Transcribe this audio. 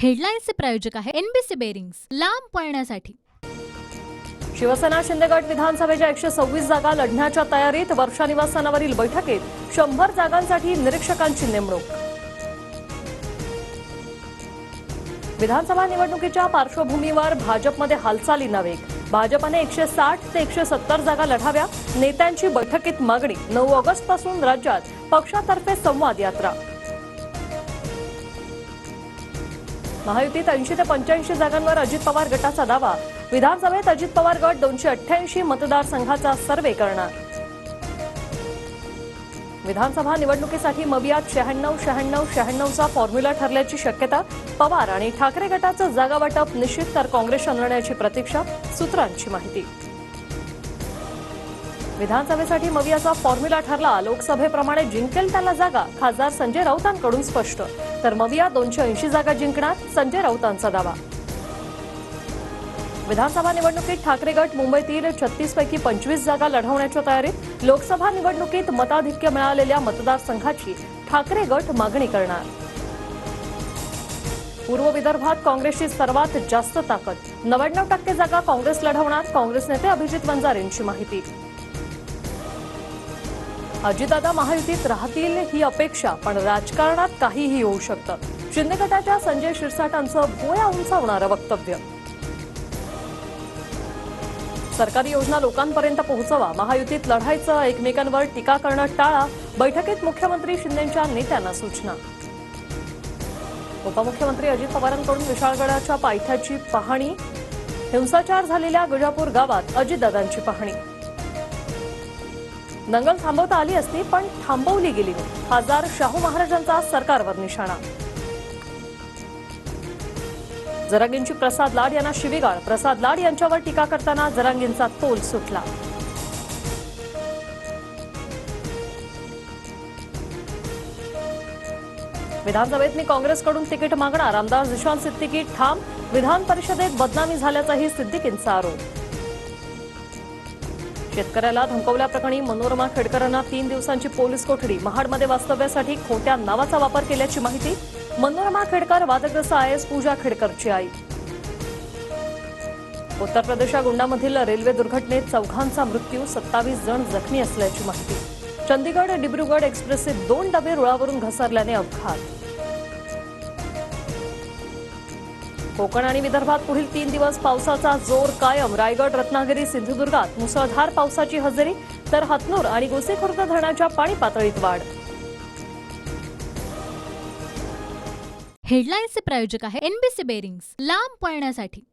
हेडलाईन्सचे प्रायोजक आहे NBC bearings, लांब पळण्यासाठी। शिवसेना शिंदे गट विधानसभेच्या 126 जागा लढण्याच्या तयारीत। वर्षा निवासस्थानावरील बैठकीत 100 जागांसाठी निरीक्षकांची नेमणूक। विधानसभा निवडणुकीच्या पार्श्वभूमीवर भाजपमध्ये हालचालींना वेग। भाजपने 160 ते 170 जागा लढाव्या। नेत्यांची बैठकीत मागणी। 9 ऑगस्ट पासून राज्यात पक्षातर्फे संवाद यात्रा। महायुतीत 80 ते 85 जागांवर अजित पवार गटाचा दावा। विधानसभेत अजित पवार गट 288 मतदारसंघाचा सर्व्हे करणार। विधानसभा निवडणुकीसाठी मवियात 96-96-96चा फॉर्म्युला ठरल्याची शक्यता। पवार आणि ठाकरे गटाचं जागा वाटप निश्चित, तर काँग्रेसच्या निर्णयाची प्रतीक्षा। सूत्रांची माहिती। विधानसभेसाठी मवियाचा फॉर्म्युला ठरला। लोकसभेप्रमाणे जिंकेल त्याला जागा। खासदार संजय राऊतांकडून स्पष्ट। तर मविया 280 जागा जिंकणार, संजय राऊतांचा दावा। विधानसभा निवडणुकीत ठाकरे गट मुंबईतील 36 पैकी 25 जागा लढवण्याच्या तयारीत। लोकसभा निवडणुकीत मताधिक्य मिळालेल्या मतदारसंघाची ठाकरे गट मागणी करणार। पूर्व विदर्भात काँग्रेसची सर्वात जास्त ताकद। 99% जागा काँग्रेस लढवणार। काँग्रेस नेते अभिजित वंजारेंची माहिती। अजितदादा महायुतीत राहतील ही अपेक्षा, पण राजकारणात काहीही होऊ शकतं। शिंदे गटाच्या संजय शिरसाटांचं भुवया उंचावणारं वक्तव्य। सरकारी योजना लोकांपर्यंत पोहोचवा। महायुतीत लढायचं, एकमेकांवर टीका करणं टाळा। बैठकीत मुख्यमंत्री शिंदेंच्या नेत्यांना सूचना। उपमुख्यमंत्री अजित पवारांकडून विशाळगडाच्या पायथ्याची पाहणी। हिंसाचार झालेल्या गजापूर गावात अजितदादांची पाहणी। दंगल थांबवता आली असती, पण थांबवली गेली नाही। खासदार शाहू महाराजांचा सरकारवर निशाणा। जरांगींची प्रसाद लाड यांना शिवीगाळ। प्रसाद लाड यांच्यावर टीका करताना जरांगींचा तोल सुटला। विधानसभेत मी काँग्रेसकडून तिकीट मागणार। आमदार जिशान सिद्दीकी ठाम। विधान परिषदेत बदनामी झाल्याचाही सिद्दीकींचा आरोप। शेतकऱ्याला धमकवल्याप्रकरणी मनोरमा खेडकरांना 3 दिवसांची पोलीस कोठडी। महाडमध्ये वास्तव्यासाठी खोट्या नावाचा वापर केल्याची माहिती। मनोरमा खेडकर वादग्रस्त आयएस पूजा खेडकरची आई। उत्तर प्रदेशच्या गुंडामधील रेल्वे दुर्घटनेत 4घांचा मृत्यू, 27 जण जखमी असल्याची माहिती। चंदीगड डिब्रुगड एक्सप्रेसचे 2 डबे रुळावरून घसरल्याने अपघात। कोकण आणि विदर्भात पुढील 3 दिवस पावसाचा जोर कायम। रायगड, रत्नागिरी, सिंधुदुर्गात मुसळधार पावसाची हजेरी, तर हतनूर आणि गोसेखुर्द धरणाच्या पाणी पातळीत वाढ। हेडलाईन्सचे प्रायोजक आहे एनबीसी बेरिंग्स, लांब पळण्यासाठी।